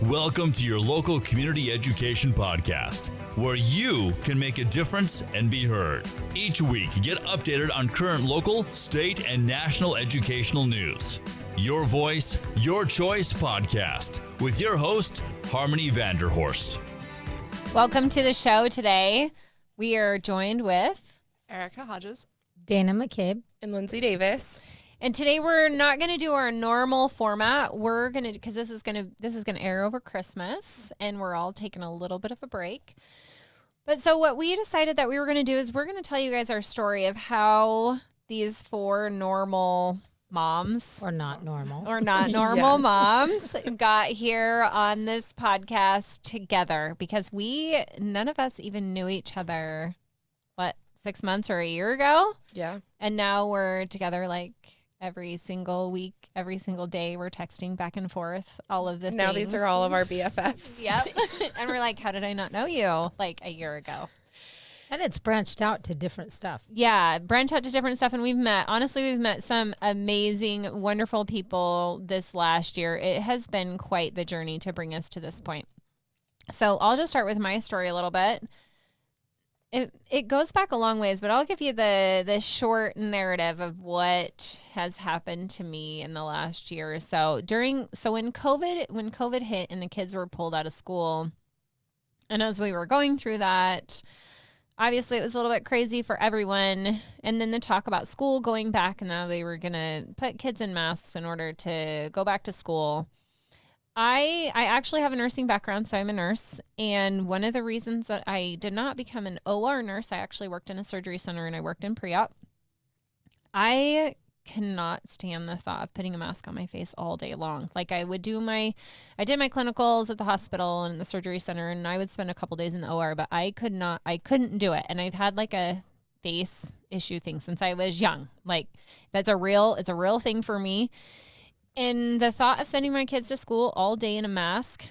Welcome to your local community education podcast, where you can make a difference and be heard. Each week, get updated on current local, state, and national educational news. Your Voice, Your Choice podcast with your host, Harmony Vanderhorst. Welcome to the show today. We are joined with Erica Hodges, Dana McCabe, and Lindsay Davis. And today we're not going to do our normal format. We're going to, because this is going to air over Christmas, and we're all taking a little bit of a break. But so what we decided that we were going to do is we're going to tell you guys our story of how these four normal moms or not normal moms got here on this podcast together, because none of us even knew each other, 6 months or a year ago? Yeah. And now we're together like every single week, every single day. We're texting back and forth all of the things. Now these are all of our BFFs. Yep. And we're like, how did I not know you like a year ago? and it's branched out to different stuff. Yeah, branched out to different stuff. And we've met some amazing, wonderful people this last year. It has been quite the journey to bring us to this point. So I'll just start with my story a little bit. It goes back a long ways, but I'll give you the short narrative of what has happened to me in the last year or so. When COVID hit and the kids were pulled out of school, and as we were going through that, obviously it was a little bit crazy for everyone. And then the talk about school going back, and now they were going to put kids in masks in order to go back to school. I actually have a nursing background, so I'm a nurse. And one of the reasons that I did not become an OR nurse, I actually worked in a surgery center and I worked in pre-op. I cannot stand the thought of putting a mask on my face all day long. Like I did my clinicals at the hospital and the surgery center, and I would spend a couple days in the OR, but I couldn't do it. And I've had like a face issue thing since I was young. Like it's a real thing for me. And the thought of sending my kids to school all day in a mask,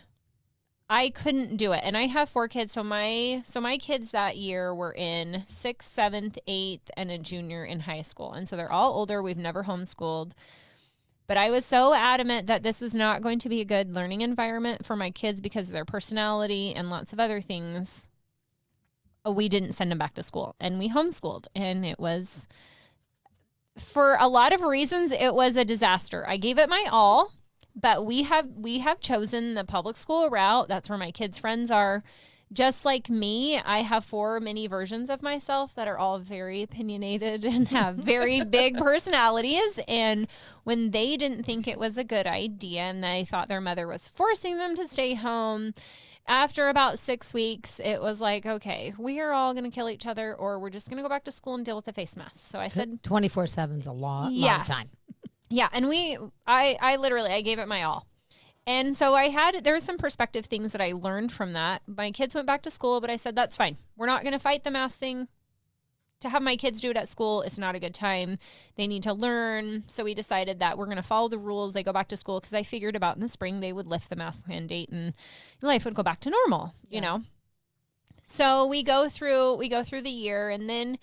I couldn't do it. And I have 4 kids. So my kids that year were in 6th, 7th, 8th, and a junior in high school. And so they're all older. We've never homeschooled. But I was so adamant that this was not going to be a good learning environment for my kids because of their personality and lots of other things. We didn't send them back to school, and we homeschooled. And it was, for a lot of reasons, it was a disaster. I gave it my all, but we have chosen the public school route. That's where my kids' friends are. Just like me, I have 4 mini versions of myself that are all very opinionated and have very big personalities. And when they didn't think it was a good idea and they thought their mother was forcing them to stay home, after about 6 weeks, it was like, okay, we are all going to kill each other, or we're just going to go back to school and deal with the face mask. So I said 24/7 is a long time. Yeah. And I gave it my all. And so there were some perspective things that I learned from that. My kids went back to school, but I said, that's fine. We're not going to fight the mask thing. To have my kids do it at school, it's not a good time. They need to learn. So we decided that we're going to follow the rules. They go back to school, because I figured about in the spring they would lift the mask mandate and life would go back to normal, you know? So we go through the year, and then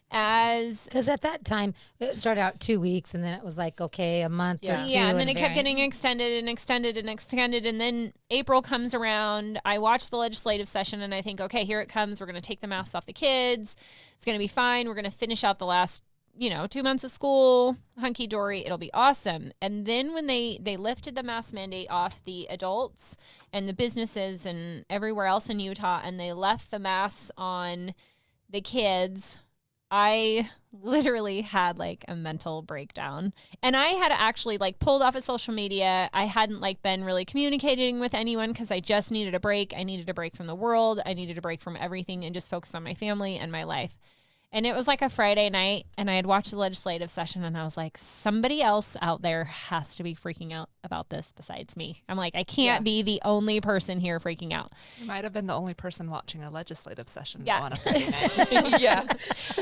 because at that time it started out 2 weeks, and then it was like, okay, a month or 2. And then it kept getting extended and extended and extended. And then April comes around. I watch the legislative session and I think, okay, here it comes. We're going to take the masks off the kids. It's going to be fine. We're going to finish out the last 2 months of school, hunky dory. It'll be awesome. And then when they lifted the mask mandate off the adults and the businesses and everywhere else in Utah, and they left the masks on the kids, I literally had like a mental breakdown, and I had actually like pulled off of social media. I hadn't like been really communicating with anyone because I just needed a break. I needed a break from the world. I needed a break from everything and just focus on my family and my life. And it was like a Friday night, and I had watched the legislative session, and I was like, somebody else out there has to be freaking out about this besides me. I'm like, I can't be the only person here freaking out. You might have been the only person watching a legislative session on a Friday night.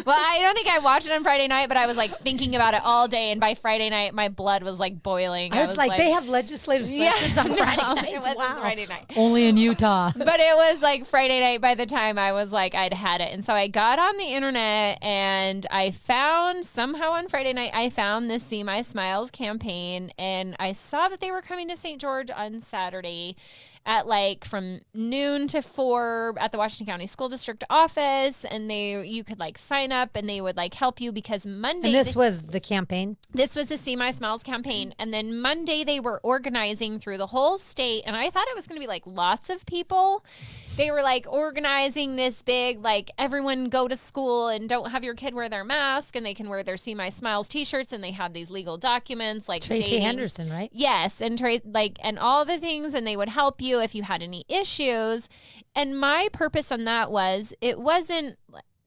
Well, I don't think I watched it on Friday night, but I was like thinking about it all day, and by Friday night, my blood was like boiling. I was like, they have legislative sessions on Friday nights. It wasn't Friday night. Only in Utah. But it was like Friday night by the time I was like, I'd had it. And so I got on the internet, and I found somehow on Friday night, I found this See My Smiles campaign, and I saw that they were coming to St. George on Saturday. at like from noon to 4 at the Washington County School District office, and you could like sign up and they would like help you because Monday. And this was the campaign? This was the See My Smiles campaign. And then Monday they were organizing through the whole state, and I thought it was going to be like lots of people. They were like organizing this big, like everyone go to school and don't have your kid wear their mask, and they can wear their See My Smiles t-shirts, and they had these legal documents like Tracy stating, Henderson, right? Yes, and and all the things, and they would help you if you had any issues. And my purpose on that was, it wasn't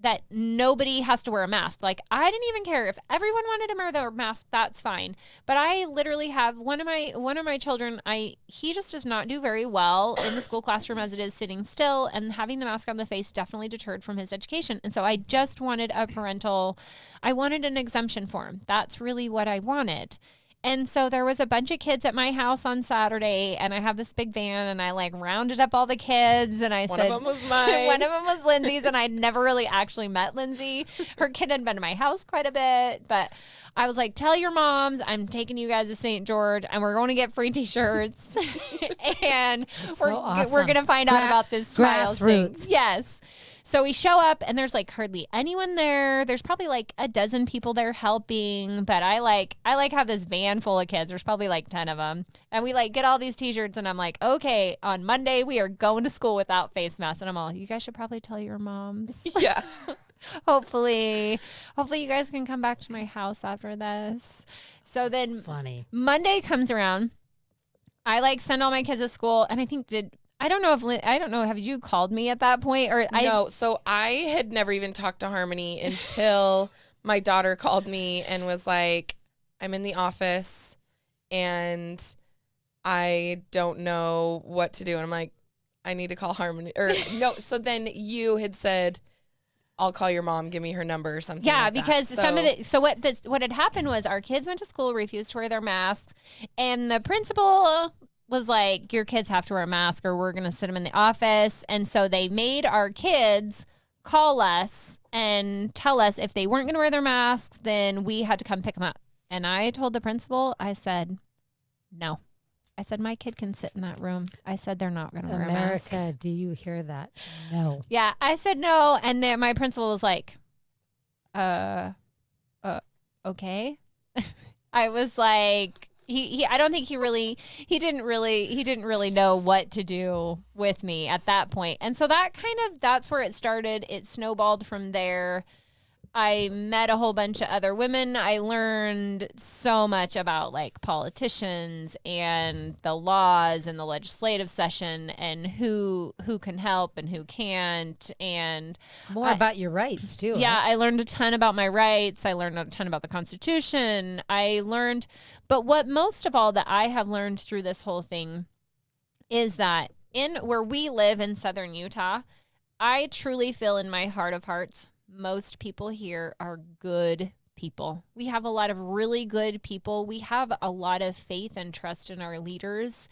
that nobody has to wear a mask. Like, I didn't even care if everyone wanted to wear their mask, that's fine. But I literally have one of my children, he just does not do very well in the school classroom as it is sitting still, and having the mask on the face definitely deterred from his education. And so I just wanted I wanted an exemption for him. That's really what I wanted. And so there was a bunch of kids at my house on Saturday, and I have this big van, and I like rounded up all the kids, and I said, one of them was mine. One of them was Lindsay's, and I'd never really actually met Lindsay. Her kid had been to my house quite a bit, but I was like, tell your moms I'm taking you guys to St. George, and we're going to get free t-shirts. And we're going to find out about this Smiles thing. Yes. So we show up, and there's like hardly anyone there. There's probably like a dozen people there helping, but I have this van full of kids. There's probably like 10 of them. And we like get all these t-shirts, and I'm like, okay, on Monday we are going to school without face masks. And I'm all, you guys should probably tell your moms. Yeah. Hopefully you guys can come back to my house after this. So then funny. Monday comes around. I like send all my kids to school, and I think I don't know, have you called me at that point? No, so I had never even talked to Harmony until my daughter called me and was like, I'm in the office and I don't know what to do. And I'm like, I need to call Harmony. Or no, so then you had said, I'll call your mom, give me her number or something. Yeah, like because that. what had happened was our kids went to school, refused to wear their masks, and the principal was like, your kids have to wear a mask or we're going to sit them in the office. And so they made our kids call us and tell us if they weren't going to wear their masks, then we had to come pick them up. And I told the principal, I said, no. I said, my kid can sit in that room. I said, they're not going to wear a mask. America, do you hear that? No. Yeah, I said no. And then my principal was like, okay. I was like, I don't think he didn't really know what to do with me at that point. And so that's where it started. It snowballed from there. I met a whole bunch of other women. I learned so much about like politicians and the laws and the legislative session and who can help and who can't, and more about your rights too. Yeah, right? I learned a ton about my rights. I learned a ton about the Constitution. But what most of all that I have learned through this whole thing is that in where we live in southern Utah, I truly feel in my heart of hearts, most people here are good people. We have a lot of really good people. We have a lot of faith and trust in our leaders.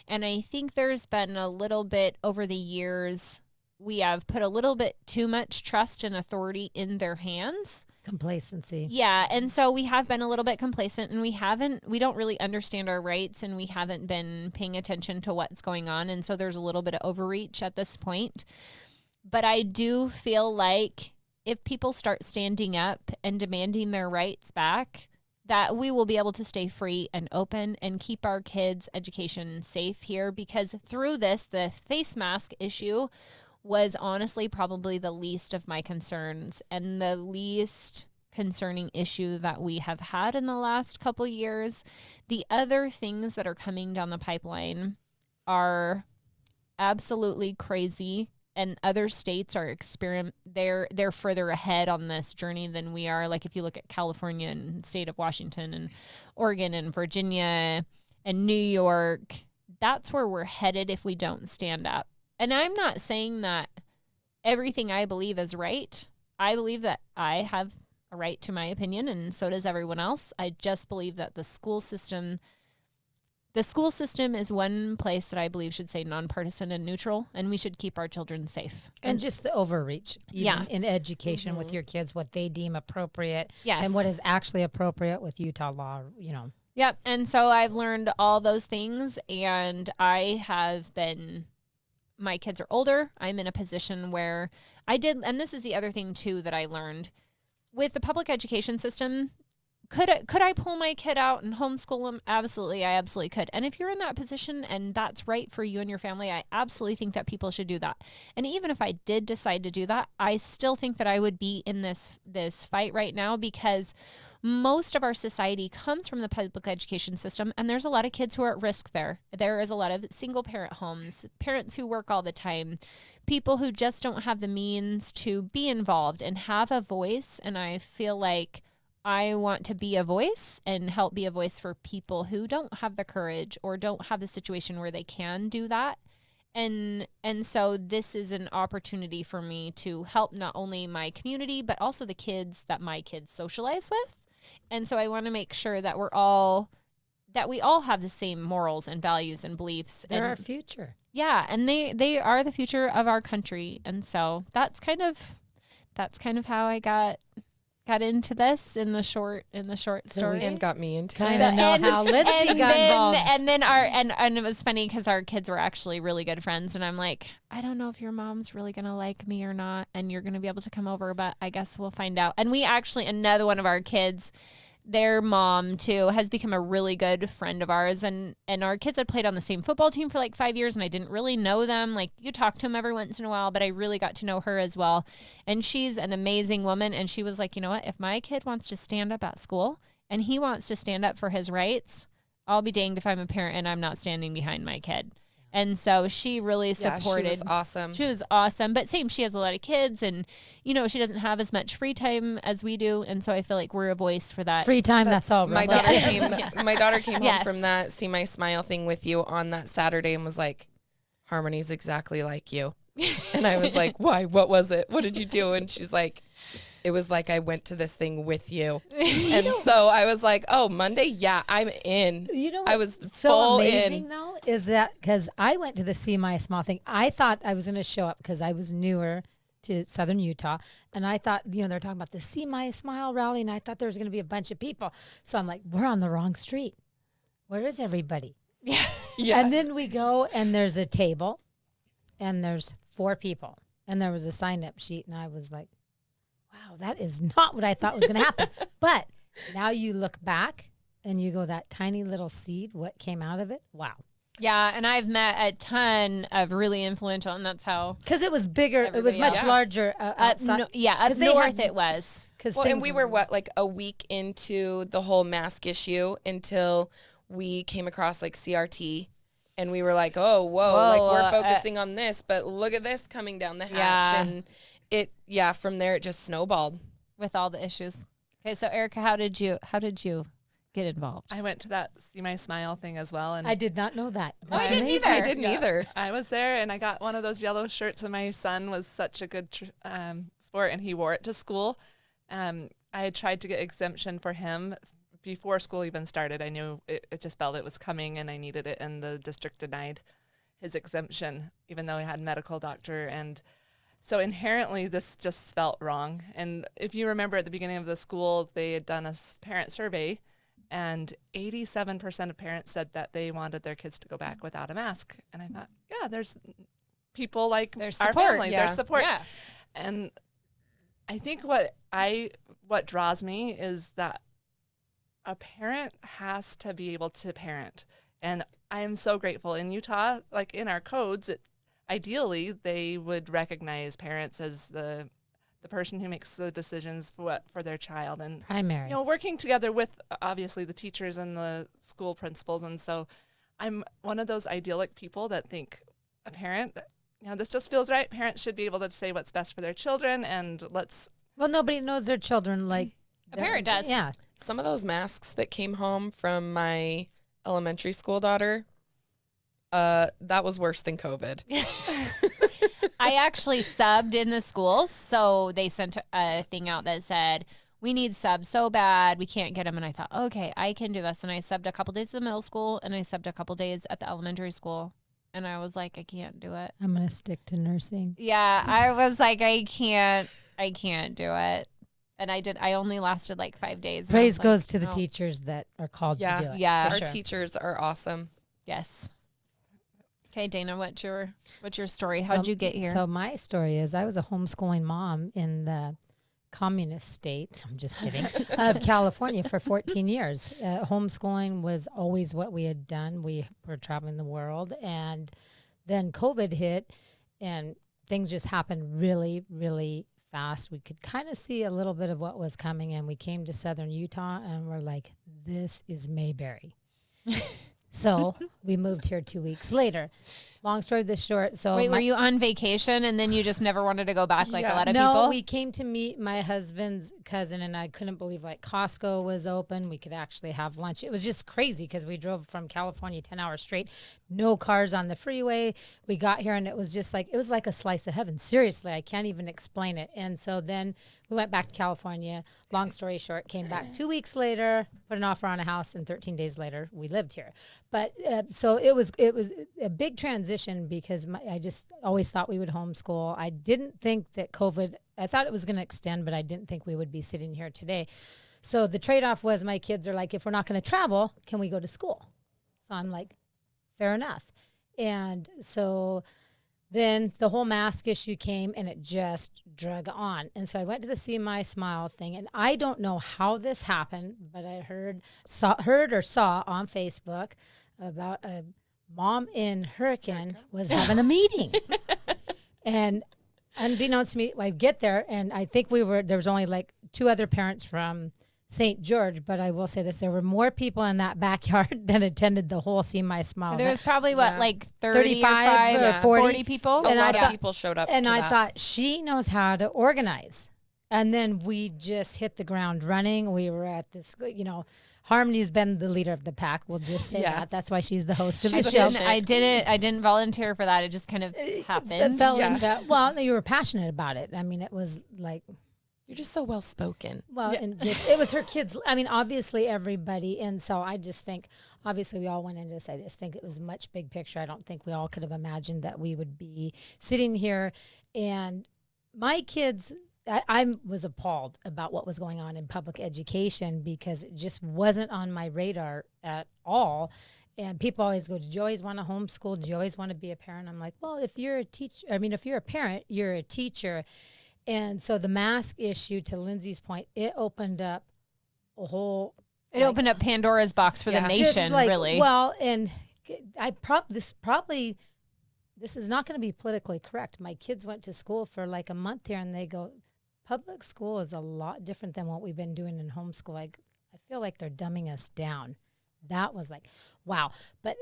And I think there's been a little bit over the years, we have put a little bit too much trust and authority in their hands. Complacency. Yeah. And so we have been a little bit complacent, and we don't really understand our rights, and we haven't been paying attention to what's going on. And so there's a little bit of overreach at this point. But I do feel like if people start standing up and demanding their rights back, that we will be able to stay free and open and keep our kids' education safe here. Because through this, the face mask issue was honestly probably the least of my concerns and the least concerning issue that we have had in the last couple years. The other things that are coming down the pipeline are absolutely crazy. And other states are they're further ahead on this journey than we are. Like if you look at California and state of Washington and Oregon and Virginia and New York, that's where we're headed if we don't stand up. And I'm not saying that everything I believe is right. I believe that I have a right to my opinion, and so does everyone else. I just believe that the school system is one place that I believe should say nonpartisan and neutral, and we should keep our children safe. And just the overreach, even in education with your kids, what they deem appropriate, and what is actually appropriate with Utah law, Yep. And so I've learned all those things, and my kids are older. I'm in a position where and this is the other thing too that I learned with the public education system. Could I pull my kid out and homeschool him? Absolutely. I absolutely could. And if you're in that position and that's right for you and your family, I absolutely think that people should do that. And even if I did decide to do that, I still think that I would be in this fight right now, because most of our society comes from the public education system, and there's a lot of kids who are at risk there. There is a lot of single parent homes, parents who work all the time, people who just don't have the means to be involved and have a voice. And I feel like I want to be a voice and help be a voice for people who don't have the courage or don't have the situation where they can do that. And so this is an opportunity for me to help not only my community, but also the kids that my kids socialize with. And so I want to make sure that we all have the same morals and values and beliefs. They're our future. Yeah. And they are the future of our country. And so that's kind of how I got into this in the short story. And got me into kind of know how Lindsay got involved. And then and it was funny because our kids were actually really good friends, and I'm like, I don't know if your mom's really gonna like me or not, and you're gonna be able to come over, but I guess we'll find out. And we actually, another one of our kids, their mom too has become a really good friend of ours, and our kids had played on the same football team for like 5 years, and I didn't really know them. Like, you talk to them every once in a while, but I really got to know her as well. And she's an amazing woman, and she was like, you know what, if my kid wants to stand up at school and he wants to stand up for his rights, I'll be danged if I'm a parent and I'm not standing behind my kid. And so she really supported. Yeah, she was awesome. She was awesome. But same, she has a lot of kids, and, she doesn't have as much free time as we do. And so I feel like we're a voice for that. Free time, that's all. My daughter came home from that See My Smile thing with you on that Saturday and was like, Harmony's exactly like you. And I was like, why? What was it? What did you do? And she's like, it was like I went to this thing with you. And so I was like, oh, Monday? Yeah, I'm in. You know what? I was so full amazing, in. though, is that because I went to the See My Small thing. I thought I was going to show up because I was newer to Southern Utah. And I thought, they're talking about the See My Smile rally, and I thought there was going to be a bunch of people. So I'm like, we're on the wrong street. Where is everybody? Yeah. And then we go, and there's a table, and there's 4 people. And there was a sign-up sheet, and I was like, wow, that is not what I thought was going to happen. But now you look back and you go, that tiny little seed, what came out of it? Wow. Yeah, and I've met a ton of really influential, and that's how. Because it was bigger. It was much larger outside. Up north it was. And we were, like a week into the whole mask issue until we came across like CRT. And we were like, oh, whoa, like we're focusing on this, but look at this coming down the hatch. And from there it just snowballed with all the issues. Okay, so Erica, how did you get involved? I went to that See My Smile thing as well, and I did not know that. I didn't either. I didn't either. I was there, and I got one of those yellow shirts, and my son was such a good sport, and he wore it to school. I had tried to get exemption for him before school even started. I knew it just felt it was coming, and I needed it, and the district denied his exemption, even though he had a medical doctor. And so inherently, this just felt wrong. And if you remember at the beginning of the school, they had done a parent survey, and 87% of parents said that they wanted their kids to go back without a mask. And I thought, yeah, there's people like our family, there's support. Yeah. And I think what draws me is that a parent has to be able to parent. And I am so grateful. In Utah, like in our codes, ideally, they would recognize parents as the person who makes the decisions for their child, and primary. Working together with obviously the teachers and the school principals. And so I'm one of those idyllic people that think a parent, this just feels right. Parents should be able to say what's best for their children, and Well, nobody knows their children like a parent does. Yeah. Some of those masks that came home from my elementary school daughter, that was worse than COVID. I actually subbed in the schools, so they sent a thing out that said, we need subs so bad, we can't get them. And I thought, okay, I can do this. And I subbed a couple days at the middle school, and I subbed a couple days at the elementary school. And I was like, I can't do it. I'm going to stick to nursing. Yeah, I was like, I can't do it. And I only lasted like 5 days. and I Praise was goes like, to the "Oh, teachers that are called Yeah. to do it. Yeah. for Our sure. teachers are awesome. Yes. Okay, Dana, what's your story? How'd you get here? So my story is I was a homeschooling mom in the communist state, I'm just kidding, of California for 14 years. Homeschooling was always what we had done. We were traveling the world, and then COVID hit, and things just happened really, really fast. We could kind of see a little bit of what was coming, and we came to southern Utah, and we're like, this is Mayberry. So we moved here 2 weeks later. Long story this short. So Wait, were you on vacation and then you just never wanted to go back like a lot of no, people? we came to meet my husband's cousin, and I couldn't believe like Costco was open. We could actually have lunch. It was just crazy because we drove from California 10 hours straight, no cars on the freeway. We got here and it was just like, it was like a slice of heaven. Seriously, I can't even explain it. And so then we went back to California. Long story short, came back 2 weeks later, put an offer on a house, and 13 days later we lived here. But so it was a big transition because I just always thought we would homeschool. I didn't think that COVID, I thought it was going to extend, but I didn't think we would be sitting here today. So the trade-off was my kids are like, if we're not going to travel, can we go to school? So I'm like, fair enough. And so then the whole mask issue came and it just drug on. And so I went to the See My Smile thing, and I don't know how this happened, but I saw on Facebook about a mom in Hurricane was having a meeting. And unbeknownst to me, I get there, and I think there was only like 2 other parents from St. George, but I will say this, there were more people in that backyard than attended the whole See My Smile. There was probably like 35 or 40 people. A And lot I of thought- people showed up. And to I that. thought she knows how to organize. And then we just hit the ground running. We were at this, Harmony's been the leader of the pack. We'll just say Yeah. that. That's why she's the host of She's the a show. host. I didn't volunteer for that. It just kind of happened. Fell Yeah. into, well, you were passionate about it. I mean, it was like, You're just so well spoken. well, and just, it was her kids. I mean, obviously everybody. And so I just think, obviously we all went into this. I just think it was much big picture. I don't think we all could have imagined that we would be sitting here. And my kids, I was appalled about what was going on in public education because it just wasn't on my radar at all. And people always go, do you always want to homeschool? Do you always want to be a parent? I'm like, well, if you're a parent, you're a teacher. And so the mask issue, to Lindsay's point, it opened up a whole... It opened up Pandora's box for the just nation, like, really. Well, and this is not going to be politically correct. My kids went to school for like a month here, and they go, public school is a lot different than what we've been doing in homeschool. I feel like they're dumbing us down. That was like, wow. But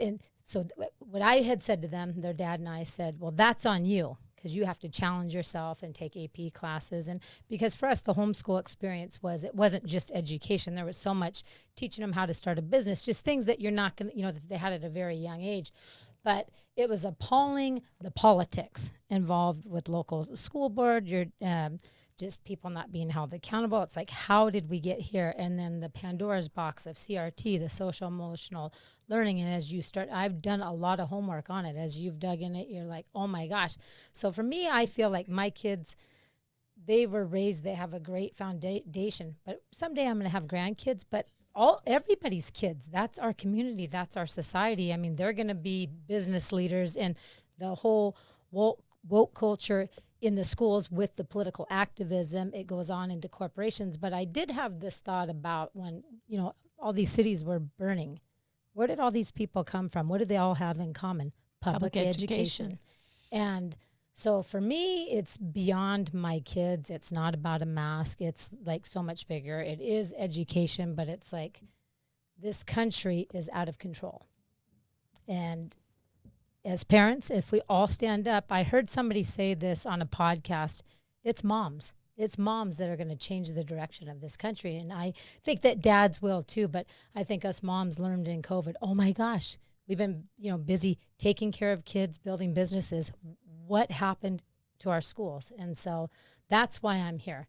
what I had said to them, their dad and I said, well, that's on you, because you have to challenge yourself and take AP classes. And because for us, the homeschool experience it wasn't just education. There was so much teaching them how to start a business, just things that you're not going to, that they had at a very young age. But it was appalling, the politics involved with local school board, just people not being held accountable. It's like, how did we get here? And then the Pandora's box of CRT, the social emotional learning. And as you start, I've done a lot of homework on it. As you've dug in it, you're like, oh my gosh. So for me, I feel like my kids, they were raised, they have a great foundation. But someday I'm going to have grandkids, but everybody's kids, that's our community, that's our society. I mean, they're going to be business leaders, and the whole woke culture in the schools with the political activism, it goes on into corporations. But I did have this thought about when, all these cities were burning. Where did all these people come from? What did they all have in common? Public education. And so for me, it's beyond my kids. It's not about a mask. It's like so much bigger. It is education, but it's like this country is out of control. And as parents, if we all stand up, I heard somebody say this on a podcast, it's moms. It's moms that are going to change the direction of this country. And I think that dads will too, but I think us moms learned in COVID, oh my gosh, we've been, busy taking care of kids, building businesses. What happened to our schools? And so that's why I'm here.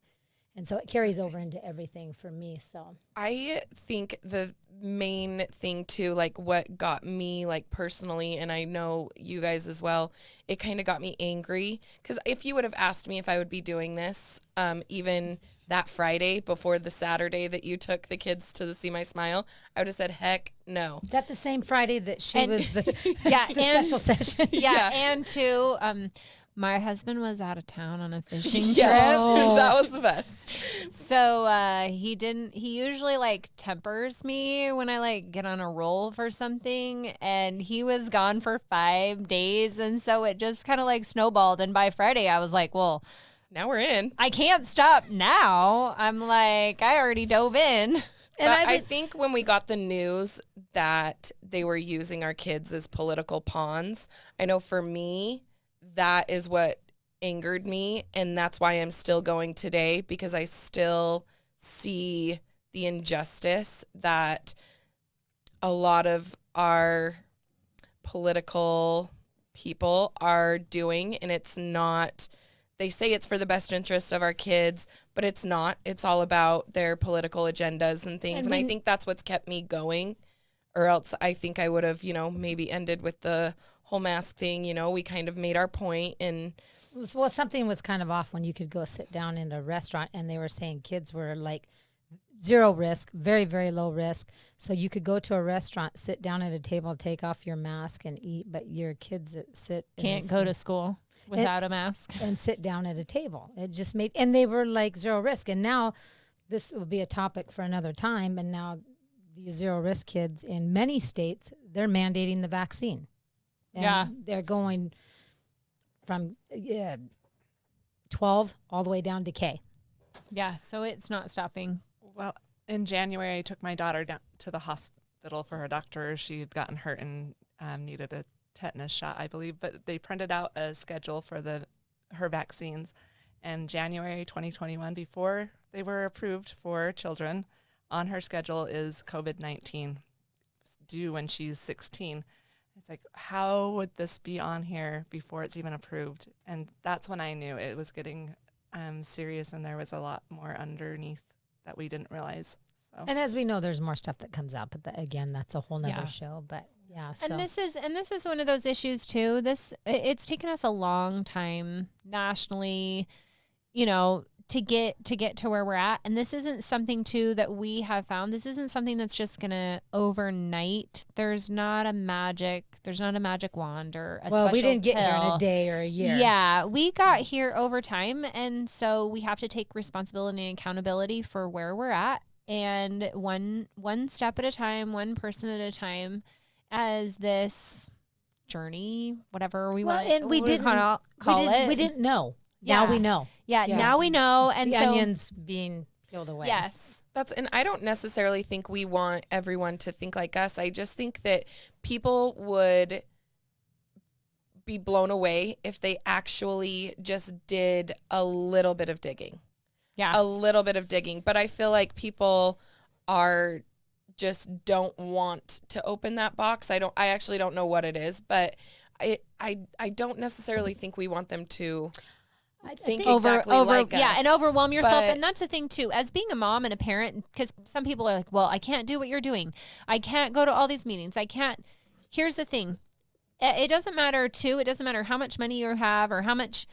And so it carries over into everything for me. So I think the main thing too, like what got me like personally, and I know you guys as well, it kind of got me angry, because if you would have asked me if I would be doing this, even that Friday before the Saturday that you took the kids to See My Smile, I would have said, heck no. Is that the same Friday that she was the, Yeah, the special session? Yeah, and two, my husband was out of town on a fishing trip. Yes, that was the best. So he usually like tempers me when I like get on a roll for something, and he was gone for 5 days, and so it just kind of like snowballed, and by Friday I was like, well, now we're in. I can't stop now. I'm like, I already dove in. And I think when we got the news that they were using our kids as political pawns, I know for me, that is what angered me. And that's why I'm still going today, because I still see the injustice that a lot of our political people are doing. And it's not, they say it's for the best interest of our kids, but it's not. It's all about their political agendas and things. And I think that's what's kept me going, or else I think I would have, maybe ended with the whole mask thing. We kind of made our point. And well, something was kind of off when you could go sit down in a restaurant and they were saying kids were like zero risk, very, very low risk. So you could go to a restaurant, sit down at a table, take off your mask and eat, but your kids that can't go to school without a mask and sit down at a table. It just made, and they were like zero risk. And now this will be a topic for another time. And now these zero risk kids in many states, they're mandating the vaccine. And they're going from 12 all the way down to K. Yeah, so it's not stopping. Well, in January, I took my daughter down to the hospital for her doctor. She had gotten hurt and needed a tetanus shot, I believe. But they printed out a schedule for her vaccines. And January 2021, before they were approved for children, on her schedule is COVID-19 due when she's 16. It's like, how would this be on here before it's even approved? And that's when I knew it was getting serious, and there was a lot more underneath that we didn't realize. So. And as we know, there's more stuff that comes out, but again, that's a whole nother show. But yeah, so. And this is one of those issues too. It's taken us a long time nationally, to get to where we're at. And this isn't something too that we have found. This isn't something that's just gonna overnight. There's not a magic wand or a special we didn't get pill. here in a day or a year. Yeah, we got here over time, and so we have to take responsibility and accountability for where we're at, and one step at a time, one person at a time, as this journey, whatever we want. And we didn't know. Yeah. Now we know. Yeah, yes. Now we know. And the onions being peeled away. Yes. And I don't necessarily think we want everyone to think like us. I just think that people would be blown away if they actually just did a little bit of digging. Yeah. A little bit of digging. But I feel like people don't want to open that box. I actually don't know what it is, but I don't necessarily think we want them to think exactly like us. Yeah, and overwhelm yourself. And that's the thing too, as being a mom and a parent, because some people are like, well, I can't do what you're doing. I can't go to all these meetings. I can't. Here's the thing. It doesn't matter too. It doesn't matter how much money you have or how much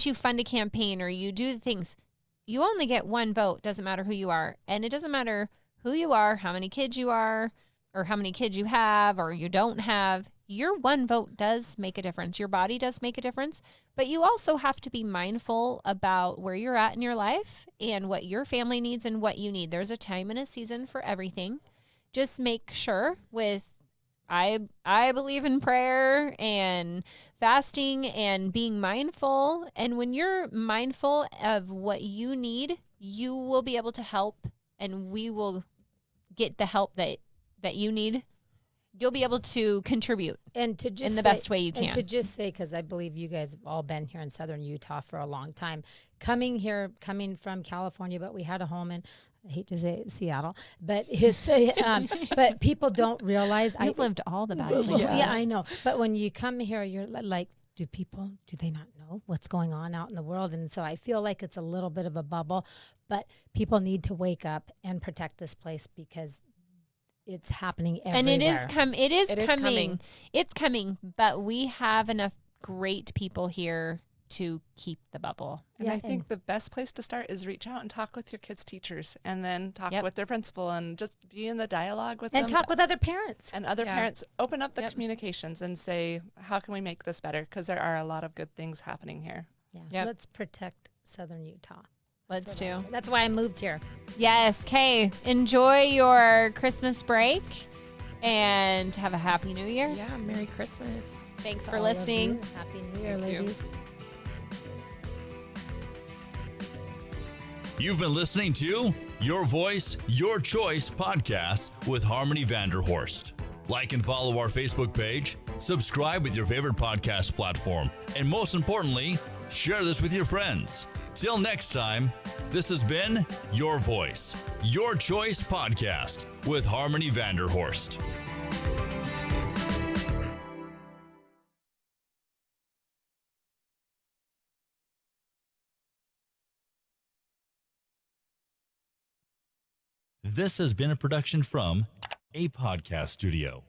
you fund a campaign or you do the things. You only get one vote. Doesn't matter who you are. And it doesn't matter who you are, how many kids you are, or how many kids you have or you don't have. Your one vote does make a difference. Your body does make a difference. But you also have to be mindful about where you're at in your life and what your family needs and what you need. There's a time and a season for everything. Just make sure I believe in prayer and fasting and being mindful. And when you're mindful of what you need, you will be able to help, and we will get the help that you need. You'll be able to contribute in the best way you can. And to just say, because I believe you guys have all been here in Southern Utah for a long time, coming from California, but we had a home in, I hate to say it, Seattle, but it's but people don't realize. I've lived all the bad places. Yeah, I know. But when you come here, you're like, do they not know what's going on out in the world? And so I feel like it's a little bit of a bubble, but people need to wake up and protect this place because it's happening everywhere. And it is coming. It's coming, but we have enough great people here to keep the bubble. And Yeah, I think the best place to start is reach out and talk with your kids' teachers, and then talk Yep. with their principal, and just be in the dialogue with them. And talk with other parents. and other Yeah. parents. Open up the Yep. communications and say, how can we make this better? Because there are a lot of good things happening here. Yeah. Yep. Let's protect Southern Utah. Let's do. That's why I moved here. Yes, Kay, enjoy your Christmas break and have a happy new year. Yeah, Merry Christmas. Thanks for All of listening. you. Happy New Year, Thank you. ladies. You've been listening to Your Voice, Your Choice podcast with Harmony Vanderhorst. Like and follow our Facebook page, subscribe with your favorite podcast platform, and most importantly, share this with your friends. Till next time, this has been Your Voice, Your Choice podcast with Harmony Vanderhorst. This has been a production from a podcast studio.